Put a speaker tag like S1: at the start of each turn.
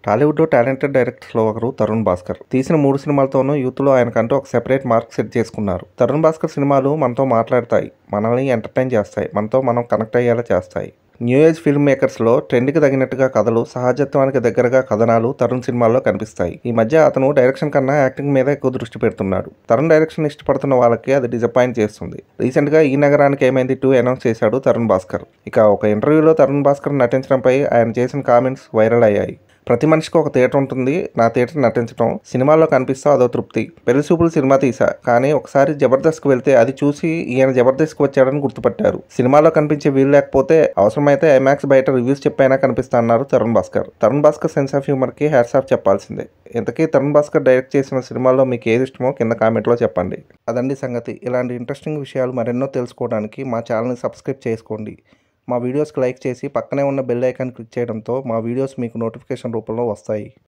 S1: టాలీవుడ్‌లో టాలెంటెడ్ డైరెక్టర్స్‌లో ఒకరు తరుణ్ భాస్కర్. తీసిన 3 సినిమాలతోనూ యూత్‌లో ఆయనకంటూ ఒక సెపరేట్ మార్క్ సెట్ చేసుకున్నారు. తరుణ్ భాస్కర్ సినిమాలు మనతో మాట్లాడతాయి, మనల్ని ఎంటర్‌టైన్ చేస్తాయి, మనతో మనం కనెక్ట్ అయ్యేలా చేస్తాయి. న్యూ ఏజ్ ఫిల్మ్ మేకర్స్‌లో ట్రెండ్‌కి తగినట్టుగా కథలు, సహజత్వానికి దగ్గరగా కథనాలు తరుణ్ సినిమాల్లో కనిపిస్తాయి. ఈ మధ్య అతను డైరెక్షన్ కన్నా యాక్టింగ్ మీద ఎక్కువ దృష్టి పెడుతున్నాడు. తరుణ్ డైరెక్షన్ ఇష్టపడుతున్న వాళ్ళకి అది డిసప్పాయింట్ చేస్తుంది. రీసెంట్‌గా ఈ నగరానికి ఏమైంది 2 అనౌన్స్ చేశాడు తరుణ్ భాస్కర్. ఇక ఒక ఇంటర్వ్యూలో తరుణ్ భాస్కర్ నటించడంపై ఆయన చేసిన కామెంట్స్ వైరల్ అయ్యాయి. ప్రతి మనిషికి ఒక థియేటర్ ఉంటుంది. నా థియేటర్ నటించడం, సినిమాల్లో కనిపిస్తా అదో తృప్తి. పెళ్లి చూపులు సినిమా తీసా, కానీ ఒకసారి జబర్దస్త్కి వెళ్తే అది చూసి ఈయన జబర్దస్త్కి వచ్చాడని గుర్తుపట్టారు. సినిమాలో కనిపించే వీలు లేకపోతే అవసరమైతే ఐమాక్స్ బయట రివ్యూస్ చెప్పైనా కనిపిస్తా అన్నారు తరుణ్ భాస్కర్. తరుణ్ భాస్కర్ సెన్స్ ఆఫ్ హ్యూమర్కి హ్యాట్స్ ఆఫ్ చెప్పాల్సిందే. ఇంతకీ తరుణ్ భాస్కర్ డైరెక్ట్ చేసిన సినిమాల్లో మీకు ఏది ఇష్టమో కింద కామెంట్లో చెప్పండి. అదండి సంగతి. ఇలాంటి ఇంట్రెస్టింగ్ విషయాలు మరెన్నో తెలుసుకోవడానికి మా ఛానల్ని సబ్స్క్రైబ్ చేసుకోండి. మా వీడియోస్కి లైక్ చేసి పక్కనే ఉన్న బెల్ ఐకాన్ క్లిక్ చేయడంతో మా వీడియోస్ మీకు నోటిఫికేషన్ రూపంలో వస్తాయి.